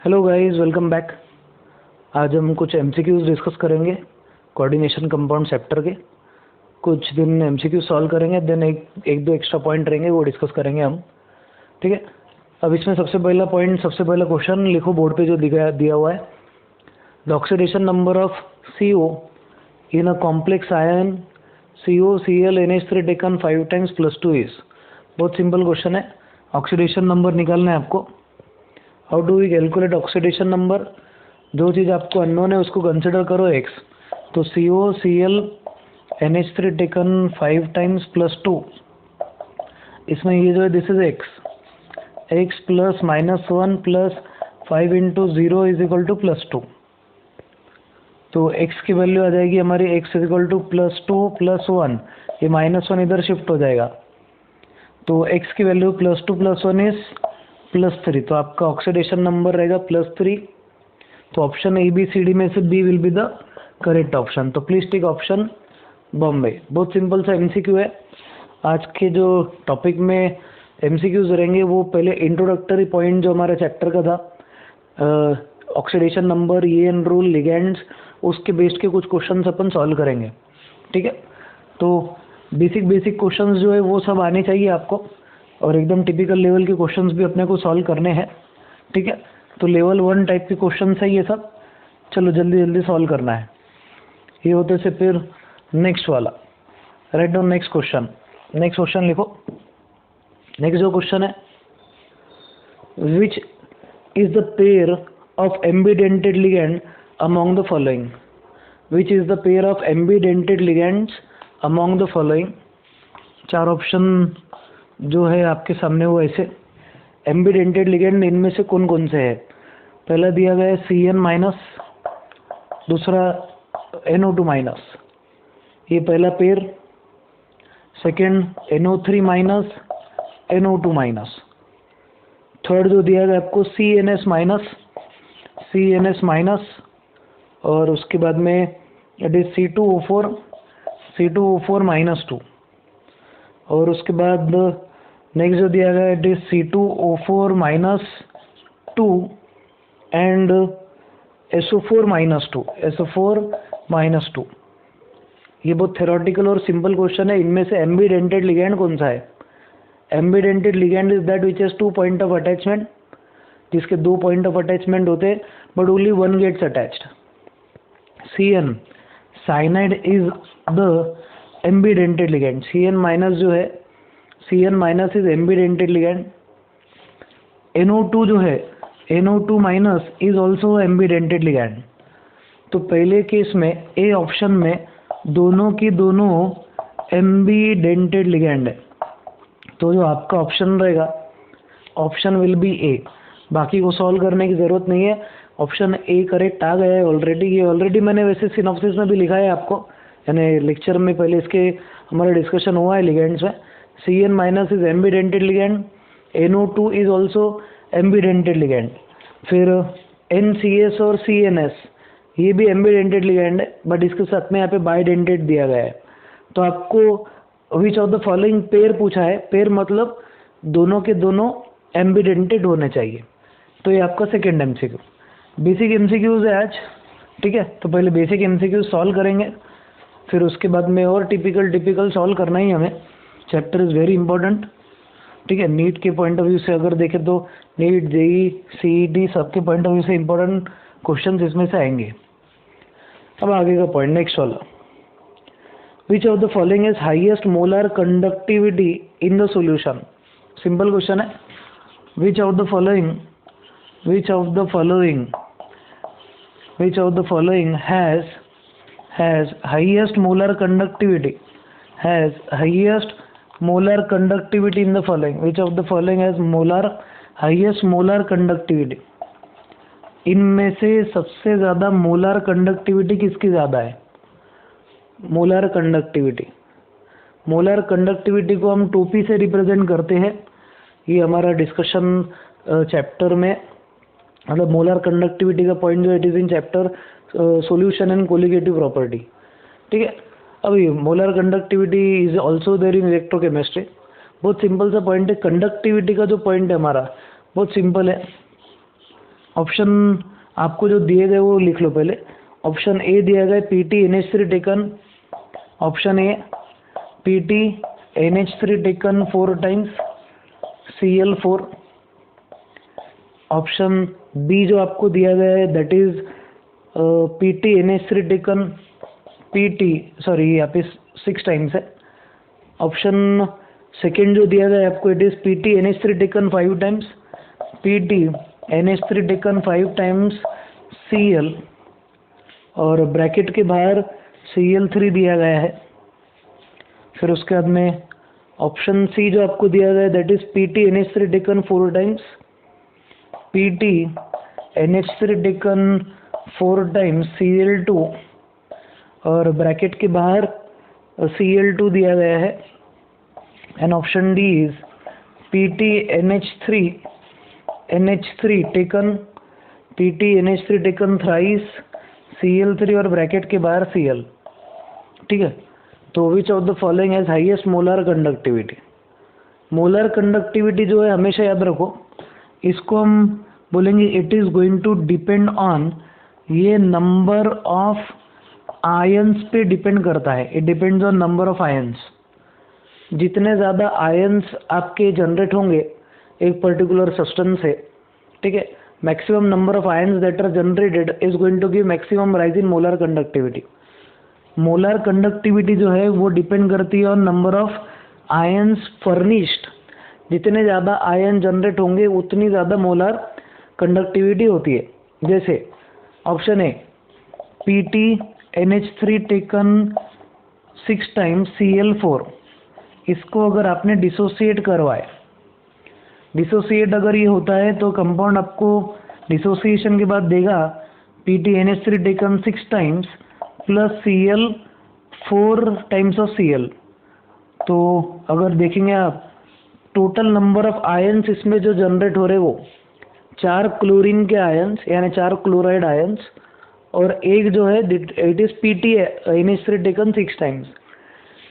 Hello guys, welcome back. आज हम कुछ एमसीक्यूज डिस्कस करेंगे कोऑर्डिनेशन कंपाउंड चैप्टर के। कुछ दिन एमसीक्यू सॉल्व करेंगे, देन एक दो एक्स्ट्रा पॉइंट रहेंगे वो डिस्कस करेंगे हम। ठीक है। अब इसमें सबसे पहला क्वेश्चन लिखो बोर्ड पे जो दिया हुआ है। The oxidation number of CO in a complex ion COCl taken 5 times +2 इज। बहुत सिंपल क्वेश्चन है। ऑक्सीडेशन नंबर निकालना है आपको। How do we calculate oxidation number? जो चीज़ आपको अननोन है उसको कंसिडर करो x। तो COCl NH3 टेकन 5 times +2, इसमें ये जो है this is x plus -1 plus 5 into 0 is equal to +2। तो x की वैल्यू आ जाएगी हमारी x इज इक्वल टू +2 + 1, ये -1 इधर शिफ्ट हो जाएगा। तो x की वैल्यू +2 + 1 इज +3। तो आपका ऑक्सीडेशन नंबर रहेगा +3। तो ऑप्शन ABCD में से B will be the correct option. तो प्लीज टिक ऑप्शन बॉम्बे। बहुत सिंपल सा MCQ है। आज के जो टॉपिक में MCQs रहेंगे वो पहले इंट्रोडक्टरी पॉइंट जो हमारा चैप्टर का था, oxidation number, EN rule, ligands, उसके बेस्ड के कुछ क्वेश्चंस अपन सॉल्व करेंगे। ठीक है। तो बेसिक क्वेश्चंस जो है वो सब आने चाहिए आपको, और एकदम टिपिकल लेवल के क्वेश्चंस भी अपने को सॉल्व करने हैं। ठीक है। तो लेवल 1 टाइप के क्वेश्चंस है ये सब। चलो जल्दी सॉल्व करना है। ये होते से फिर नेक्स्ट वाला, राइट डाउन नेक्स्ट क्वेश्चन लिखो। नेक्स्ट जो क्वेश्चन है, which is the pair of ambidentate ligand among the following? Which is the pair of ambidentate ligands among the following? चार ऑप्शन जो है आपके सामने वो ऐसे। एम्बिडेंटेड लिगेंड इनमें से कौन कौन से है? पहला दिया गया है CN-, दूसरा NO2-, ये पहला pair. Second NO3-, NO2-। Third जो दिया गया आपको CNS-, और उसके बाद में इट इज C2O4, C2O4-2, और उसके बाद नेक्स्ट जो दिया गया it is C2O4-2 and SO4-2। ये बहुत थेरोटिकल और सिंपल क्वेश्चन है। इनमें से एम्बिडेंटेड लिगेंड कौन सा है? Ambidentate ligand is that which has 2 point of attachment, जिसके 2 पॉइंट ऑफ अटैचमेंट होते हैं but only 1 gets attached. CN, cyanide is the ambidentate ligand. CN- जो है, CN- is ambidentate ligand. NO2 जो है, NO2- is also ambidentate ligand. तो पहले case में ए ऑप्शन में दोनों की दोनों एम्बिडेंटेड लिगेंड है। तो जो आपका ऑप्शन रहेगा, ऑप्शन विल बी ए। बाकी को सॉल्व करने की ज़रूरत नहीं है। ऑप्शन ए करेक्ट आ गया है ऑलरेडी। ये ऑलरेडी मैंने वैसे सिनॉप्सिस में भी लिखा है आपको, यानी लेक्चर में पहले इसके हमारा डिस्कशन हुआ है लिगेंड्स में। CN- is ambidentate ligand, NO2 is also ambidentate ligand. फिर NCS और CNS ये भी एम्बिडेंटेड लिगेंड है, बट इसके साथ में यहाँ पे बाइडेंटेड दिया गया है। तो आपको विच ऑफ द फॉलोइंग पेयर पूछा है। पेयर मतलब दोनों के दोनों एम्बिडेंटेड होने चाहिए। तो ये आपका सेकेंड MCQ। बेसिक MCQs है आज। ठीक है। तो पहले बेसिक MCQ सॉल्व करेंगे, फिर उसके बाद में और टिपिकल सॉल्व करना ही हमें। Chapter is very important. ठीक है। नीट के पॉइंट ऑफ व्यू से अगर देखें तो नीट, JEE, CET सबके पॉइंट ऑफ व्यू से इंपॉर्टेंट क्वेश्चन इसमें से आएंगे। अब आगे का पॉइंट नेक्स्ट वाला, which of the following is highest molar conductivity in the solution? Simple question है। Which of the following has highest molar conductivity in the following? Which of the following has highest molar conductivity? इनमें से सबसे ज़्यादा molar conductivity किसकी ज़्यादा है? Molar conductivity को हम टोपी से रिप्रेजेंट करते हैं। ये हमारा डिस्कशन चैप्टर में, मतलब मोलर कंडक्टिविटी का पॉइंट जो it is in chapter solution and colligative property. ठीक है। अभी molar conductivity is also there in electrochemistry. बहुत सिंपल सा पॉइंट है। कंडक्टिविटी का जो पॉइंट है हमारा बहुत सिंपल है। ऑप्शन आपको जो दिए गए वो लिख लो पहले। ऑप्शन ए दिया गया PT NH3 taken, option A PT NH3 taken 4 times Cl4। Option B जो आपको दिया गया है that is PT NH3 taken यहाँ पे 6 टाइम्स है। ऑप्शन सेकेंड जो दिया गया है आपको it is PT NH3 taken 5 times PT NH3 taken 5 times Cl, और ब्रैकेट के बाहर Cl3 दिया गया है। फिर उसके बाद में ऑप्शन सी जो आपको दिया गया है that is PT NH3 taken 4 times PT NH3 taken 4 times Cl2, और ब्रैकेट के बाहर Cl2 दिया गया है। And option D is PT NH3 taken thrice Cl3 और ब्रैकेट के बाहर Cl। ठीक है, तो which of the following has highest molar conductivity. Molar conductivity जो है हमेशा याद रखो, इसको हम बोलेंगे it is going to depend on, ये नंबर ऑफ आयंस पे डिपेंड करता है। It depends on number of ions. जितने ज़्यादा आयंस आपके जनरेट होंगे एक पर्टिकुलर सब्सटेंस से, ठीक है, maximum number of ions that are generated is going to give maximum rise in molar conductivity. Molar conductivity जो है वो डिपेंड करती है on number of ions furnished. जितने ज़्यादा आयन जनरेट होंगे उतनी ज़्यादा मोलर कंडक्टिविटी होती है। जैसे option A PT NH3 taken 6 times Cl4, इसको अगर आपने डिसोसिएट करवाए, डिसोसिएट अगर ये होता है तो कंपाउंड आपको डिसोसिएशन के बाद देगा PT NH3 taken 6 times plus Cl4 times of Cl। तो अगर देखेंगे आप टोटल नंबर ऑफ आयंस इसमें जो जनरेट हो रहे वो 4 क्लोरीन के आयंस यानी 4 क्लोराइड आयंस, और एक जो है it is PT NH3 taken 6 times,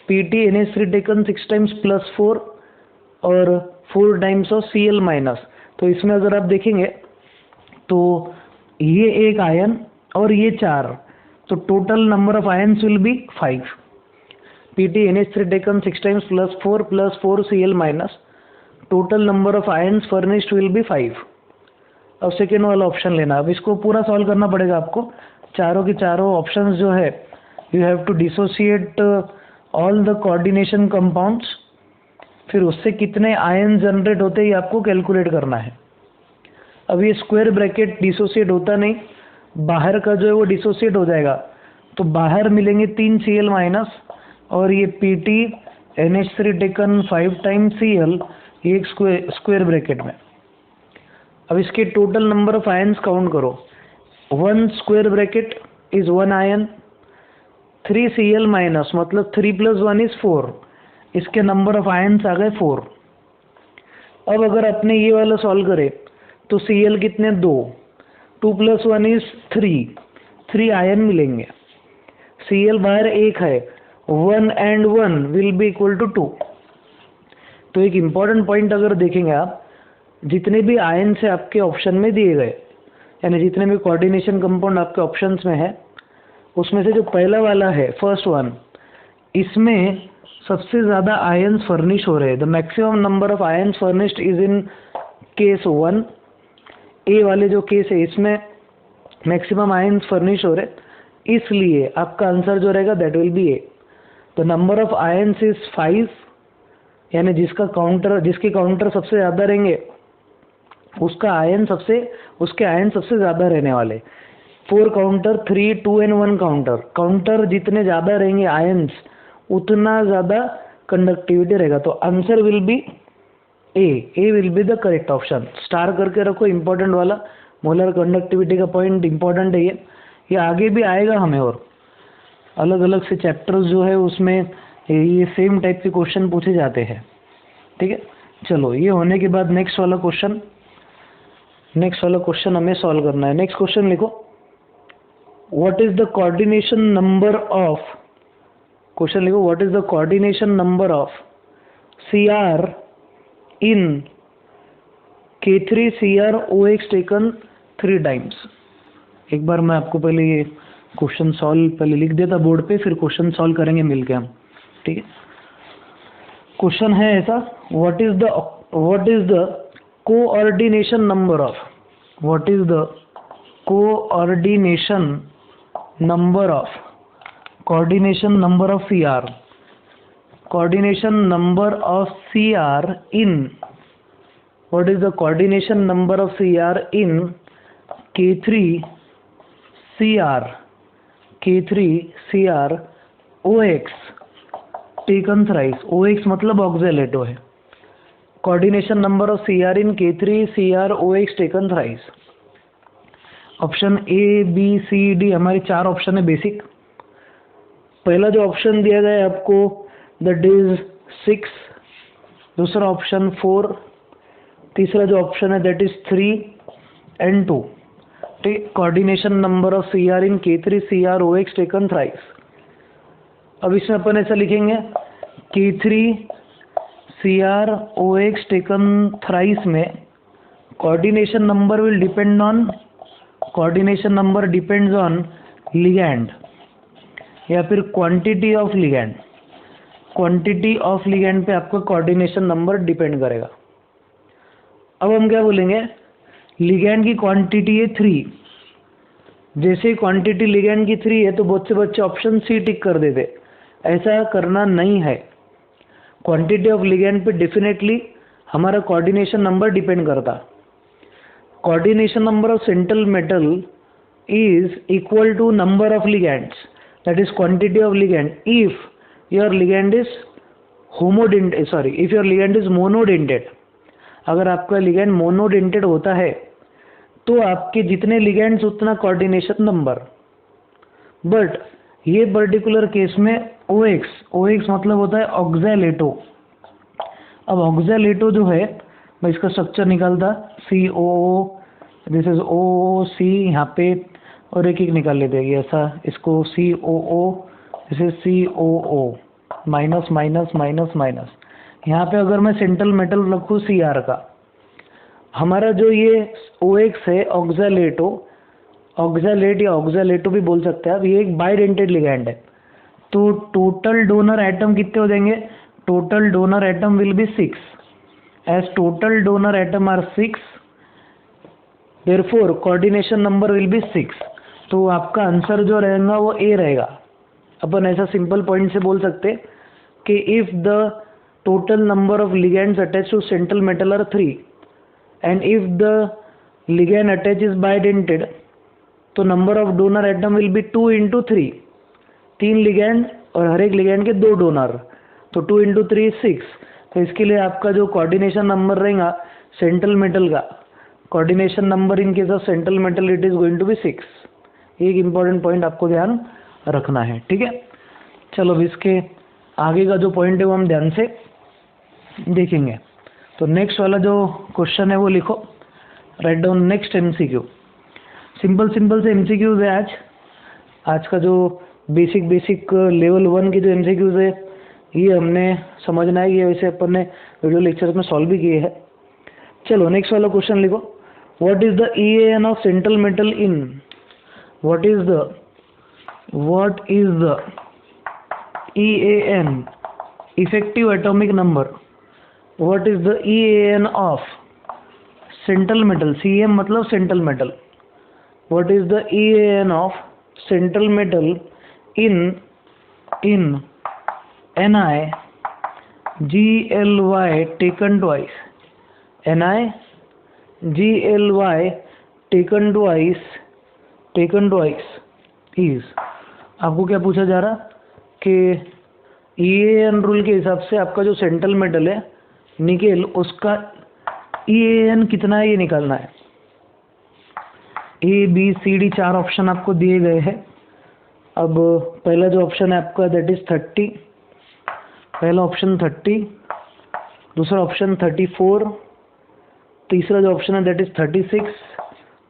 PT NH3 taken 6 times plus 4 और 4 टाइम्स ऑफ Cl माइनस। तो इसमें अगर आप देखेंगे तो ये एक आयन और ये 4, तो total number of ions will be 5। PT NH3 taken 6 times plus 4 Cl minus, total number of ions furnished will be 5। अब सेकेंड वाला ऑप्शन लेना। अब इसको पूरा सॉल्व करना पड़ेगा आपको। चारों के चारों ऑप्शंस जो है you have to dissociate all the coordination compounds, फिर उससे कितने आयन जनरेट होते हैं ये आपको कैलकुलेट करना है। अब ये स्क्वायर ब्रैकेट डिसोसिएट होता नहीं, बाहर का जो है वो डिसोसिएट हो जाएगा, तो बाहर मिलेंगे 3 Cl माइनस और ये PT NH3 taken 5 times Cl, ये एक स्क्वायर ब्रैकेट में। अब इसके total number of ions count करो। 1 square bracket is 1 ion, 3 Cl minus मतलब 3 + 1 इज 4, इसके नंबर ऑफ आयंस आ गए 4। अब अगर अपने ये वाला सॉल्व करें तो Cl कितने 2 + 1 इज 3 आयन मिलेंगे। Cl बाहर 1 है, 1 and 1 will be equal to 2। तो एक इम्पॉर्टेंट पॉइंट अगर देखेंगे आप, जितने भी आयन से आपके ऑप्शन में दिए गए, यानी जितने भी कोऑर्डिनेशन कंपाउंड आपके ऑप्शंस में है, उसमें से जो पहला वाला है फर्स्ट वन, इसमें सबसे ज़्यादा आयंस फर्निश हो रहे हैं। The maximum number of ions furnished is in case 1। ए वाले जो केस है इसमें मैक्सिमम आयंस फर्निश हो रहे, इसलिए आपका आंसर जो रहेगा that will B A. The number of ions is 5, यानी जिसके काउंटर सबसे ज़्यादा रहेंगे उसके आयन सबसे ज़्यादा रहने वाले। 4 काउंटर, 3, 2 and 1 काउंटर जितने ज़्यादा रहेंगे आयंस उतना ज़्यादा कंडक्टिविटी रहेगा। तो answer will be A will be the correct option. Star करके रखो, इंपॉर्टेंट वाला मोलर कंडक्टिविटी का पॉइंट इंपॉर्टेंट है ये आगे भी आएगा हमें, और अलग अलग से चैप्टर्स जो है उसमें ये सेम टाइप के क्वेश्चन पूछे जाते हैं। ठीक है, चलो ये होने के बाद नेक्स्ट वाला क्वेश्चन हमें सॉल्व करना है। नेक्स्ट क्वेश्चन लिखो, what is the coordination number of, question लिखो, what is the coordination number of Cr in K3CrOH taken 3 times. एक बार मैं आपको पहले ये क्वेश्चन सॉल्व पहले लिख देता बोर्ड पे, फिर क्वेश्चन सॉल्व करेंगे मिलके हम, ठीक है। क्वेश्चन है ऐसा, what is the coordination number of, what is the coordination number of, coordination number of CR, coordination number of CR in, what is the coordination number of CR in K3 CR OX taken thrice, OX मतलब oxalato है। Coordination number of CR in K3 CR OX taken thrice। Option A B C D हमारी 4 option है basic. पहला जो option दिया गया है आपको दैट इज 6, दूसरा ऑप्शन 4, तीसरा जो ऑप्शन है दैट इज 3 and 2, ठीक। Coordination number of CR in K3 CR OX taken thrice. अब इसमें अपन ऐसा लिखेंगे K3 CR OX taken thrice में coordination number will depend on, coordination number depends on ligand या फिर quantity of ligand, quantity of ligand पे आपका कोऑर्डिनेशन नंबर डिपेंड करेगा। अब हम क्या बोलेंगे, लिगैंड की क्वांटिटी है 3, जैसे ही क्वांटिटी लिगैंड की 3 है तो बहुत से बच्चे ऑप्शन C टिक कर देते, ऐसा करना नहीं है। क्वांटिटी ऑफ लिगैंड पे डेफिनेटली हमारा कोऑर्डिनेशन नंबर डिपेंड करता। Coordination number of central metal is equal to number of ligands, that is quantity of ligand if your ligand is if your ligand is monodentate। अगर आपका ligand monodentate होता है तो आपके जितने ligands उतना coordination number. But ये particular case में OX मतलब होता है ऑक्जेलेटो। अब ऑक्जेलेटो जो है, मैं इसका स्ट्रक्चर निकालता, COO, दिस इज OOC यहाँ पे, और एक निकाल लेते हैं ऐसा, इसको COO, this is COO, minus minus minus minus. यहाँ पे अगर मैं सेंट्रल मेटल रखूँ CR का, हमारा जो ये OX है ऑक्जेलेटो, ऑक्जेलेट या ऑक्जेलेटो भी बोल सकते हैं आप, ये एक बाइडेंटेड लिगैंड है। तो टोटल डोनर एटम कितने हो जाएंगे, total donor atom will be 6, as total donor atom are 6 therefore coordination number will be 6। तो आपका आंसर जो रहेगा वो A रहेगा। अपन ऐसा सिंपल पॉइंट से बोल सकते कि if the total number of ligands attach to central metal are 3 and if the ligand attach is bidentate, तो number of donor atom will be 2 into 3, 3 ligand और हर एक लिगैंड के 2 डोनर, तो 2 into 3 6। तो इसके लिए आपका जो कोऑर्डिनेशन नंबर रहेगा सेंट्रल मेटल का, coordination number in case of central metal it is going to be 6। एक इंपॉर्टेंट पॉइंट आपको ध्यान रखना है, ठीक है। चलो अब इसके आगे का जो पॉइंट है वो हम ध्यान से देखेंगे। तो नेक्स्ट वाला जो क्वेश्चन है वो लिखो, write down next MCQ। Simple से MCQs है आज का जो बेसिक लेवल 1 के जो MCQs है ये हमने समझना है, ये वैसे अपन ने वीडियो लेक्चर में सॉल्व भी किए हैं। चलो नेक्स्ट वाला क्वेश्चन लिखो, what is the EAN of central metal in, what is the EAN, effective atomic number, what is the EAN of central metal, CM मतलब central metal, what is the EAN of central metal in NiGly taken twice, NiGly taken twice is, आपको क्या पूछा जा रहा कि EAN rule के हिसाब से आपका जो सेंट्रल मेटल है निकेल, उसका EAN कितना है ये निकालना है। A B C D 4 option आपको दिए गए हैं। अब पहला जो ऑप्शन है आपका दैट इज 30, पहला ऑप्शन 30, दूसरा ऑप्शन 34, तीसरा जो ऑप्शन है दैट इज 36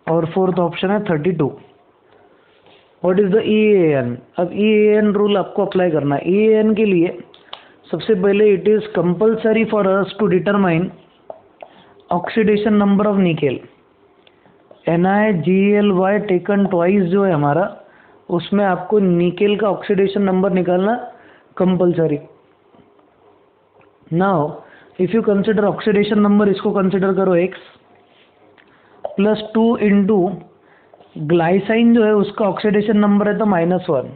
और फोर्थ ऑप्शन है 32। What is the EAN। अब EAN रूल आपको अप्लाई करना है। EAN के लिए सबसे पहले it is compulsory for us to determine oxidation number of nickel, NiGeLy taken twice जो है हमारा, उसमें आपको निकेल का ऑक्सीडेशन नंबर निकालना compulsory. Now if you consider oxidation number, इसको कंसिडर करो x प्लस 2 इंटू ग्लाइसाइन जो है उसका ऑक्सीडेशन नंबर है तो -1।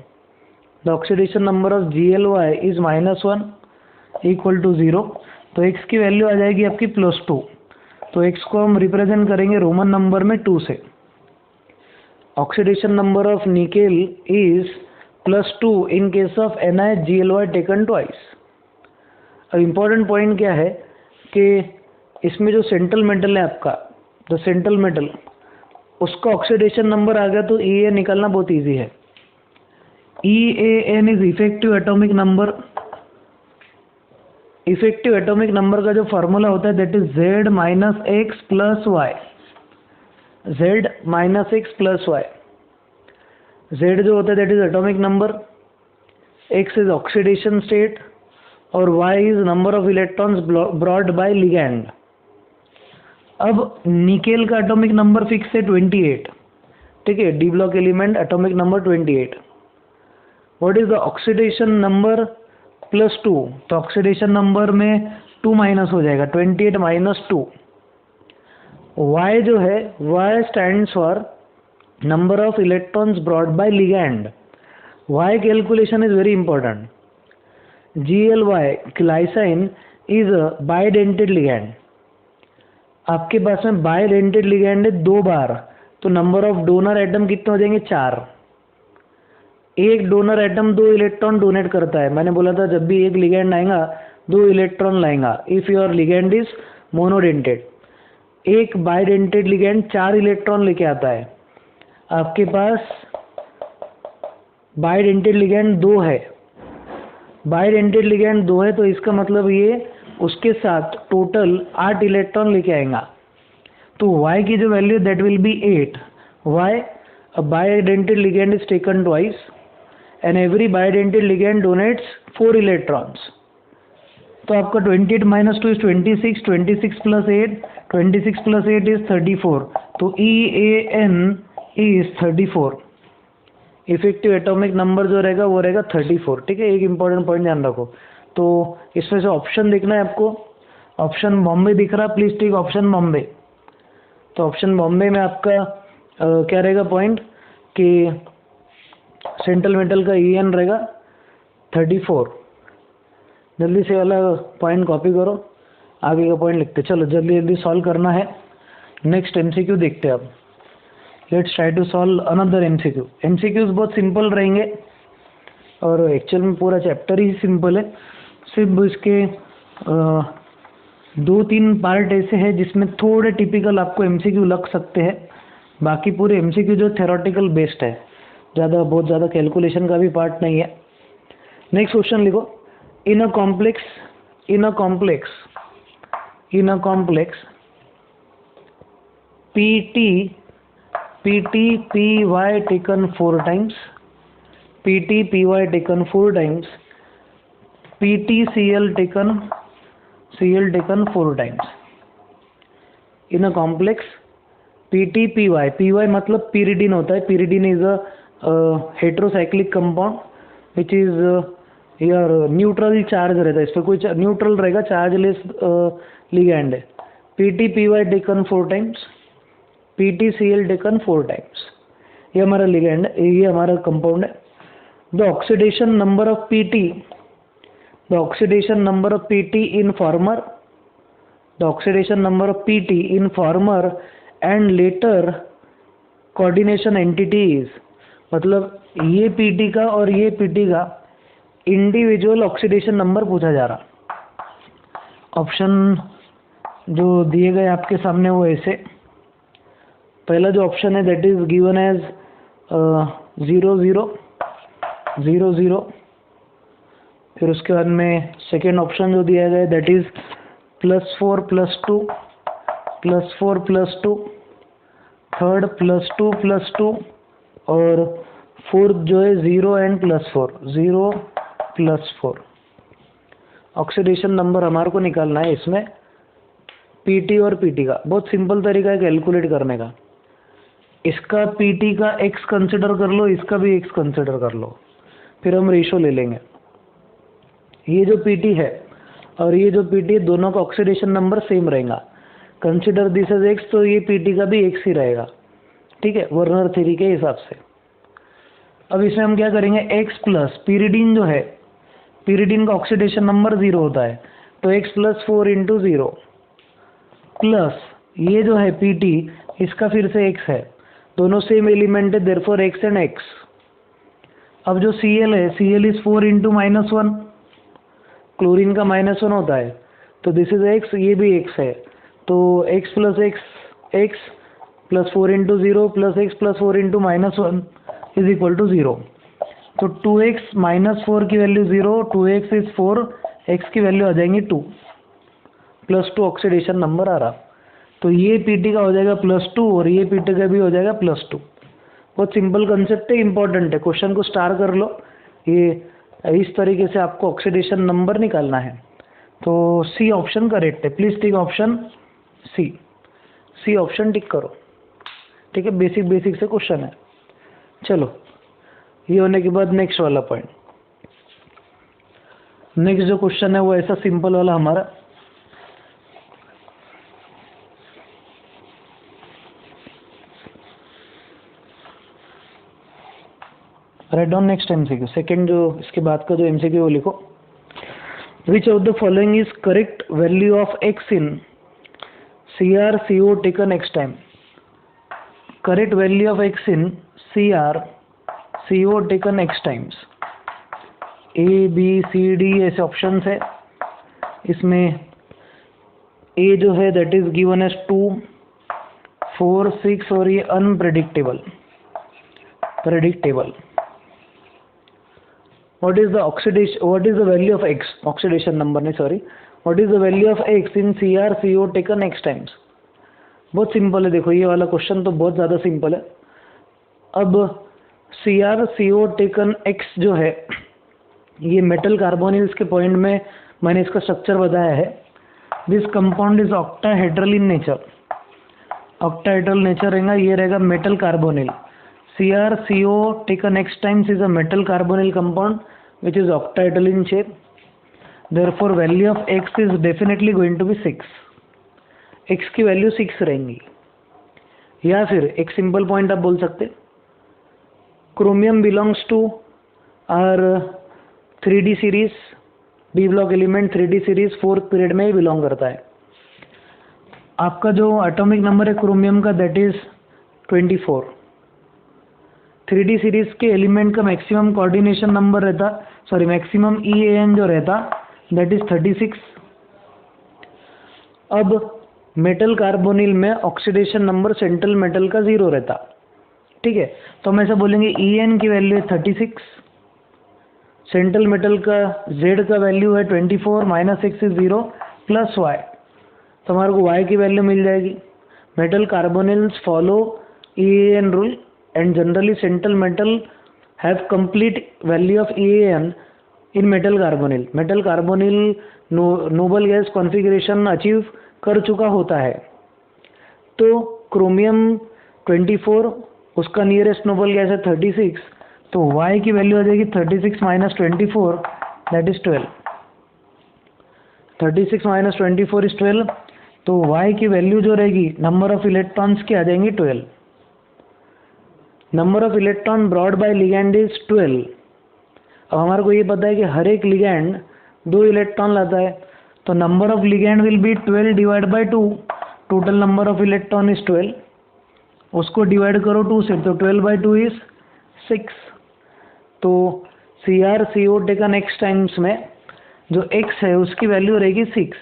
The oxidation number of GeLy is -1 equal to 0। तो x की वैल्यू आ जाएगी आपकी +2। तो x को हम रिप्रेजेंट करेंगे रोमन नंबर में 2 से। Oxidation number of nickel is +2 in case of NiGeLy taken twice. अब इम्पॉर्टेंट पॉइंट क्या है कि इसमें जो सेंट्रल मेटल है आपका, द सेंट्रल मेटल, उसका ऑक्सीडेशन नंबर आ गया तो EA निकालना बहुत इजी है। EAN is effective atomic number. Effective atomic number का जो फार्मूला होता है that is Z minus X plus Y. Z minus X plus Y. Z जो होता है that is atomic number, X is oxidation state और Y is number of electrons brought by ligand. अब nickel का atomic number fix है 28, ठीक है, D block element atomic number 28। What is the oxidation number +2, तो ऑक्सीडेशन नंबर में 2 minus हो जाएगा, 28 माइनस 2। Y जो है, Y stands for number of electrons brought by ligand. Y calculation is very important. GeLy ग्लाइसाइन is a bidentate ligand. आपके पास में bidentate ligand है 2 बार, तो नंबर ऑफ डोनर एटम कितने हो जाएंगे? 4। एक डोनर एटम 2 इलेक्ट्रॉन डोनेट करता है। मैंने बोला था जब भी एक लिगैंड आएगा 2 इलेक्ट्रॉन लाएगा if your ligand is monodentate. एक बाइडेंटेड लिगैंड 4 इलेक्ट्रॉन लेके आता है। आपके पास बाइडेंटेड लिगैंड 2 है, बाइडेंटेड लिगैंड 2 है, तो इसका मतलब ये उसके साथ टोटल 8 इलेक्ट्रॉन लेके आएगा। तो Y की जो value that will be 8। Y? A bidentate ligand is taken twice and every bidentate ligand donates 4 electrons. तो आपका 28 minus 2 is 26, 26 plus 8, 26 plus 8 is 34। तो EAN is 34। Effective atomic number जो रहेगा वो रहेगा 34, ठीक है। एक इंपॉर्टेंट पॉइंट ध्यान रखो। तो इसमें से ऑप्शन देखना है आपको। ऑप्शन बॉम्बे दिख रहा, प्लीज टेक ऑप्शन बॉम्बे। तो ऑप्शन बॉम्बे में आपका क्या रहेगा पॉइंट कि सेंट्रल मेटल का EN रहेगा 34। जल्दी से वाला पॉइंट कॉपी करो, आगे का पॉइंट लिखते। चलो जल्दी जल्दी सॉल्व करना है। नेक्स्ट MCQ देखते हैं अब। Let's try to solve another MCQ। MCQs बहुत सिंपल रहेंगे और एक्चुअल में पूरा चैप्टर ही सिंपल है। सिर्फ इसके 2-3 पार्ट ऐसे हैं जिसमें थोड़े टिपिकल आपको MCQ लग सकते हैं। बाकी पूरे MCQ जो थ्योरेटिकल बेस्ड है, बहुत ज़्यादा कैलकुलेशन का भी पार्ट नहीं है। नेक्स्ट क्वेश्चन लिखो। In a complex PT PY taken 4 times, PT PY taken 4 times, PT CL taken 4 times. In a complex PT PY, PY मतलब pyridine होता है। pyridine is a heterocyclic compound which is your neutral charge रहता है। इस पर कोई neutral रहेगा, chargeless ligand है। PT PY taken 4 times, PTCl taken 4 times। ये हमारा लिगैंड है, ये हमारा कंपाउंड है। The oxidation number of PT in former and later coordination entities, मतलब ये PT का और ये PT का इंडिविजुअल ऑक्सीडेशन नंबर पूछा जा रहा। ऑप्शन जो दिए गए आपके सामने वो ऐसे। पहला जो ऑप्शन है दैट इज गिवन एज 0 0 0 0। फिर उसके बाद में सेकेंड ऑप्शन जो दिया गया है दैट इज +4 +2 +4 +2, थर्ड +2 +2 और फोर्थ जो है 0 एंड +4, 0 +4। ऑक्सीडेशन नंबर हमारे को निकालना है इसमें PT और PT का। बहुत सिंपल तरीका है कैलकुलेट करने का। इसका पीटी का एक्स कंसिडर कर लो, इसका भी एक्स कंसिडर कर लो, फिर हम रेशो ले लेंगे। ये जो पीटी है और ये जो पीटी है दोनों का ऑक्सीडेशन नंबर सेम रहेगा। कंसिडर दिस एज एक्स, तो ये पीटी का भी एक्स ही रहेगा, ठीक है, वर्नर थ्योरी के हिसाब से। अब इसमें हम क्या करेंगे, एक्स प्लस पीरिडीन जो है, पीरिडीन का ऑक्सीडेशन नंबर 0 होता है, तो एक्स प्लस 4 इंटू 0 प्लस ये जो है पीटी, इसका फिर से एक्स है, दोनों सेम एलिमेंट है, देयरफॉर एक्स एंड एक्स। अब जो Cl है, Cl इज 4 इंटू -1, क्लोरीन का -1 होता है, तो दिस इज एक्स, ये भी एक्स है, तो X plus X, X plus 4 into 0 plus X plus 4 into -1 is equal to 0। तो 2x माइनस 4 की वैल्यू 0, 2x इज 4, x की वैल्यू आ जाएंगी 2, +2 ऑक्सीडेशन नंबर आ रहा। तो ये पीटी का हो जाएगा +2 और ये पीटी का भी हो जाएगा +2। बहुत सिंपल कंसेप्ट है, इंपॉर्टेंट है, क्वेश्चन को स्टार कर लो। ये इस तरीके से आपको ऑक्सीडेशन नंबर निकालना है। तो सी ऑप्शन करेक्ट है, please tick option C option tick करो, ठीक है। बेसिक से क्वेश्चन है। चलो, ये होने के बाद नेक्स्ट वाला पॉइंट, नेक्स्ट जो क्वेश्चन है वो ऐसा सिंपल वाला हमारा, write down next MCQ. Second जो इसके बाद का जो एमसीक्यू वो लिखो, विच of the following is correct value of x in CrCO taken x time. Correct value of x in CrCO taken x times. A B C D ऐसे option है। इसमें A जो है दैट इज गिवन एज 2, 4, 6 और ये unpredictable, predictable. What is the value of x? Oxidation number नहीं, sorry. What is the value of x in CrCO taken x times? बहुत simple है, देखो ये वाला क्वेश्चन तो बहुत ज़्यादा सिंपल है। अब CrCO टेकन x जो है, ये मेटल कार्बोनिल्स के पॉइंट में मैंने इसका स्ट्रक्चर बताया है। This compound is octahedral in nature, octahedral nature रहेगा, ये रहेगा metal carbonyl. CrCO taken x times is a metal carbonyl compound which is octahedral in shape. Therefore, value of x is definitely going to be 6. x की value 6 रहेंगी। या फिर एक simple point आप बोल सकते, chromium belongs to our 3D series, B block element 3D series 4th period में ही बिलोंग करता है। आपका जो एटॉमिक नंबर है क्रोमियम का दैट इज 24। 3D सीरीज के एलिमेंट का मैक्सिमम कोऑर्डिनेशन नंबर रहता, सॉरी मैक्सिमम EAN जो रहता दैट इज 36। अब मेटल कार्बोनिल में ऑक्सीडेशन नंबर सेंट्रल मेटल का 0 रहता, ठीक है। तो हम ऐसा बोलेंगे EN की वैल्यू है 36, सेंट्रल मेटल का Z का वैल्यू है 24, -6 इज 0 प्लस Y, तो हमारे को Y की वैल्यू मिल जाएगी। Metal carbonyls follow EAN rule and generally central metal have complete value of EAN in metal carbonyl. metal carbonyl noble gas configuration achieve कर चुका होता है। तो क्रोमियम 24, उसका नियरेस्ट नोबल गैस है 36, तो Y की वैल्यू आ जाएगी 36 minus 24 that is 12। 36 minus 24 is 12, तो Y की वैल्यू जो रहेगी नंबर ऑफ इलेक्ट्रॉन्स की आ जाएंगी 12। Number of electron brought by ligand is 12। अब हमारे को ये पता है कि हर एक लिगैंड 2 इलेक्ट्रॉन लाता है, तो number of ligand will be 12 divide by 2, total number of electron is 12, उसको डिवाइड करो 2 से, तो 12 बाय 2 इज 6। तो CrCO टेकन x टाइम्स में जो x है उसकी वैल्यू रहेगी 6,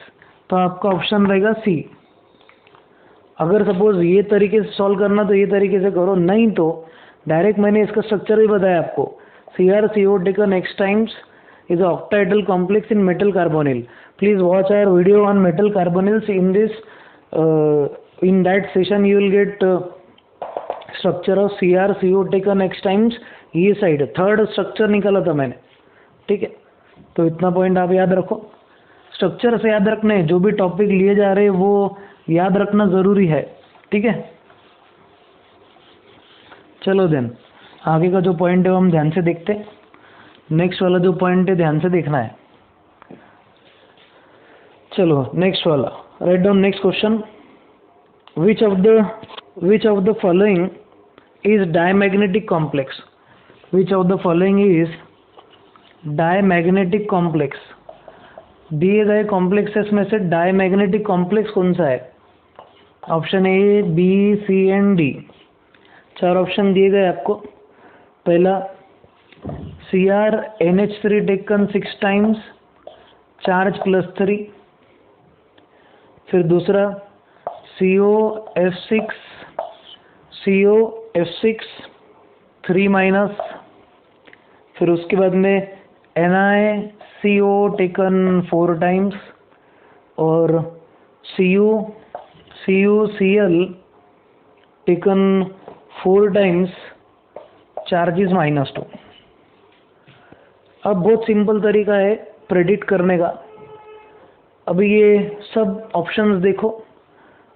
तो आपका ऑप्शन रहेगा C। अगर सपोज ये तरीके से सॉल्व करना तो ये तरीके से करो, नहीं तो डायरेक्ट मैंने इसका स्ट्रक्चर भी बताया आपको। CrCO taken x times is an octahedral complex in metal carbonyl. Please watch our video on metal carbonyls. In this, in that session you will get structure of CrCO taken x times। ये side third structure निकाला था मैंने, ठीक है। तो इतना point आप याद रखो, स्ट्रक्चर से याद रखना है, जो भी टॉपिक लिए जा रहे हैं वो याद रखना ज़रूरी है, ठीक है। चलो देन आगे का जो पॉइंट है वो हम ध्यान से देखते हैं। नेक्स्ट वाला जो पॉइंट है ध्यान से देखना है। चलो नेक्स्ट वाला, write down next question. Which of the following is diamagnetic complex? Which of the following is diamagnetic complex? दिए गए कॉम्प्लेक्सेस में से डायमैग्नेटिक कॉम्प्लेक्स कौन सा है? Option A, B, C and D. 4 option दिए गए आपको। पहला CrNH3 टेकन 6 टाइम्स, चार्ज +3। फिर दूसरा COF6 3-। फिर उसके बाद में NiCO टेकन 4 टाइम्स और CuCl टेकन 4 टाइम्स, चार्जेस -2। अब बहुत सिंपल तरीका है प्रेडिक्ट करने का। अभी ये सब ऑप्शंस देखो।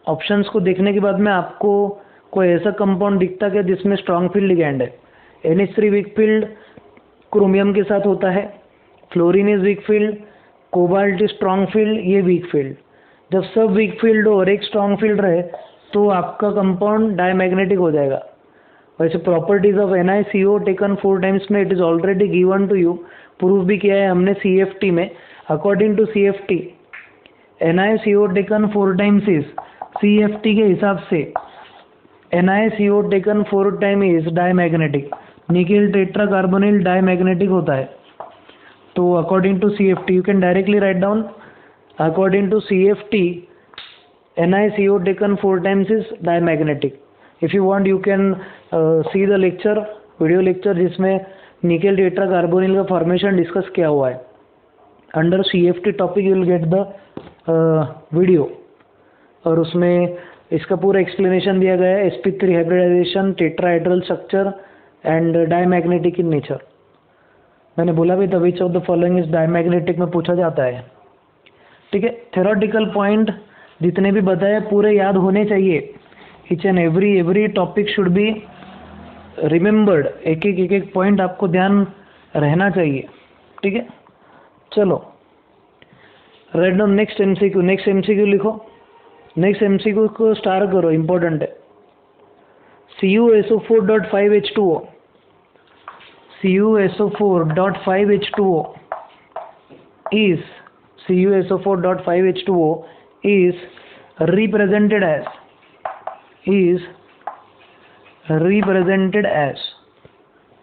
ऑप्शंस को देखने के बाद में आपको कोई ऐसा कंपाउंड दिखता क्या जिसमें स्ट्रॉन्ग फील्ड लिगैंड है? NH3 वीक फील्ड क्रोमियम के साथ होता है, fluorine is weak field, cobalt is strong field, ये वीक फील्ड। जब सब वीक फील्ड और एक स्ट्रॉन्ग फील्ड रहे तो आपका कंपाउंड डायमैग्नेटिक हो जाएगा। वैसे properties of NiCO taken 4 times में it is already given to you, prove भी किया है हमने CFT में। According to CFT NiCO taken 4 times is, CFT के हिसाब से NiCO taken 4 time is diamagnetic. Nickel tetracarbonyl diamagnetic होता है। तो according to CFT you can directly write down, according to CFT NiCO taken 4 times is diamagnetic. If you want you can see the lecture, video lecture जिसमें nickel tetracarbonyl का formation discuss किया हुआ है। Under CFT topic you will get the video, और उसमें इसका पूरा explanation दिया गया है। sp3 hybridisation, tetrahedral structure and diamagnetic in nature. मैंने बोला भी था which of the following is diamagnetic में पूछा जाता है। ठीक है, थ्योरेटिकल पॉइंट जितने भी बताए पूरे याद होने चाहिए। Each and every topic should be remembered. एक एक पॉइंट आपको ध्यान रहना चाहिए। ठीक है, चलो write down next MCQ। Next MCQ लिखो। नेक्स्ट MCQ को स्टार करो, इंपॉर्टेंट है। CuSO4.5H2O, CuSO4.5H2O is CuSO4.5H2O is represented as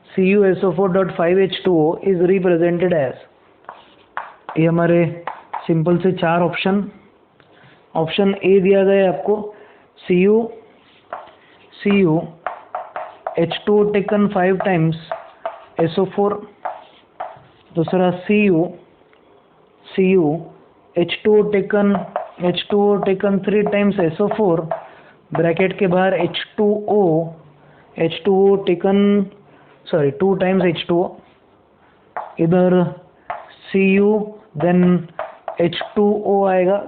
CuSO4.5H2O is represented as, ये हमारे सिंपल से 4 ऑप्शन। ऑप्शन ए दिया गया है आपको Cu H2O taken 5 times SO4। दूसरा Cu H2O taken 3 times SO4, bracket के बाहर H2O टेकन 2 टाइम्स H2O। इधर Cu देन H2O आएगा,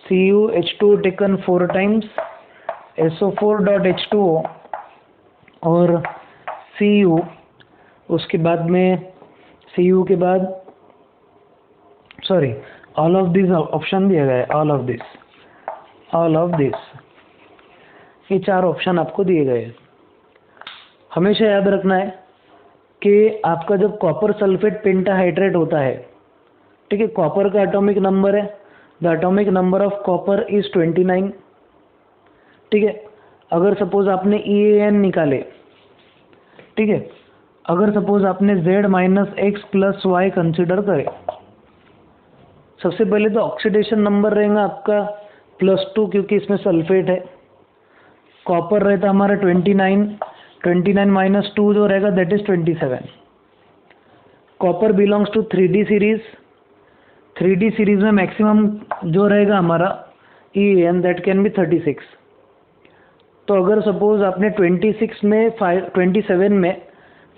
Cu H2O taken 4 times SO4.H2O और Cu, उसके बाद में Cu के बाद ऑल ऑफ दिस ऑप्शन दिया गया है। ऑल ऑफ दिस ये 4 ऑप्शन आपको दिए गए हैं। हमेशा याद रखना है कि आपका जब कॉपर सल्फेट पेंटाहाइड्रेट होता है, ठीक है, कॉपर का एटॉमिक नंबर है, the atomic number of copper is 29। ठीक है, अगर सपोज आपने EAN निकाले, ठीक है, अगर सपोज आपने Z - X + Y कंसिडर करे, सबसे पहले तो ऑक्सीडेशन नंबर रहेगा आपका +2 क्योंकि इसमें सल्फेट है। कॉपर रहता हमारा 29 - 2 जो रहेगा that is 27। Copper belongs to 3D series. 3D series में मैक्सिमम जो रहेगा हमारा EAN दैट कैन बी 36। तो अगर सपोज आपने 27 में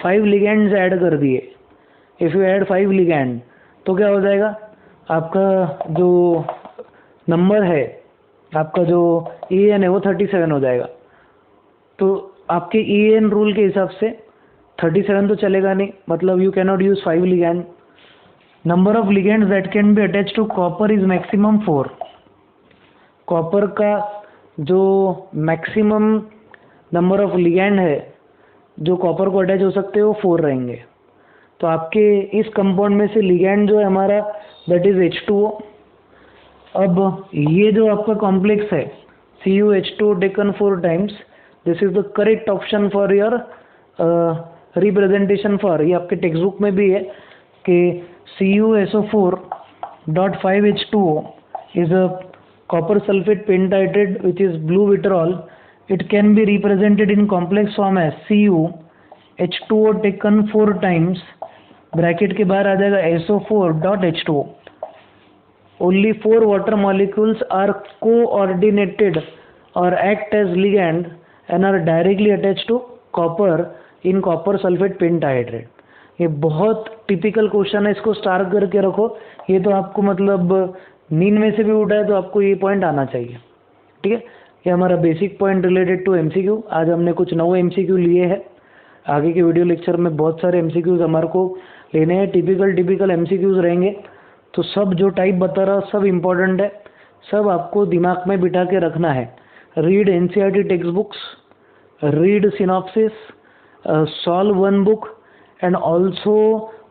5 लिगैंड्स ऐड कर दिए, इफ़ यू ऐड 5 लिगैंड तो क्या हो जाएगा, आपका जो नंबर है, आपका जो EAN है वो 37 हो जाएगा। तो आपके EAN रूल के हिसाब से 37 तो चलेगा नहीं, मतलब you can not use 5 ligand. Number of ligands that can be attach to copper is maximum 4। Copper का जो मैक्सिमम नंबर ऑफ लिगैंड है जो कॉपर को अटैच हो सकते हैं वो 4 रहेंगे। तो आपके इस कंपाउंड में से लिगैंड जो है हमारा दैट इज H2O। अब ये जो आपका कॉम्प्लेक्स है CuH2 taken 4 times, this is the correct option for your representation for, ये आपके टेक्स्ट बुक में भी है कि CuSO4.5H2O is a copper sulfate pentahydrate which is blue vitriol. It can be represented in complex form as CuH2O taken 4 times, bracket के बाहर आ जाएगा SO4.H2O. Only 4 water molecules are coordinated or act as ligand and are directly attached to copper in copper sulfate pentahydrate. ये बहुत typical question है, इसको star करके रखो। ये तो आपको मतलब नींद में से भी उठा है तो आपको ये पॉइंट आना चाहिए, ठीक है। ये हमारा basic point related to MCQ। आज हमने कुछ 9 MCQ लिए हैं। आगे के वीडियो लेक्चर में बहुत सारे MCQs हमारे को लेने हैं, टिपिकल MCQs रहेंगे। तो सब जो टाइप बता रहा सब इम्पोर्टेंट है, सब आपको दिमाग में बिठा के रखना है। Read NCERT text books, read synopsis, solve one book and also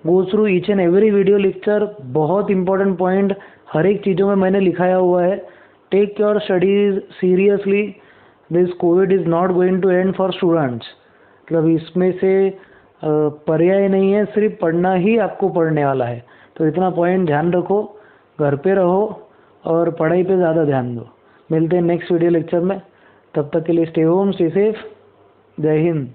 go through each and every video lecture. बहुत इंपॉर्टेंट पॉइंट हर एक चीज़ों में मैंने लिखाया हुआ है। Take your studies seriously, this COVID is not going to end for students. मतलब इसमें से पर्याय नहीं है, सिर्फ पढ़ना ही आपको पढ़ने वाला है। तो इतना पॉइंट ध्यान रखो, घर पे रहो और पढ़ाई पे ज़्यादा ध्यान दो। मिलते हैं नेक्स्ट वीडियो लेक्चर में, तब तक के लिए स्टे होम, स्टे सेफ, जय हिंद।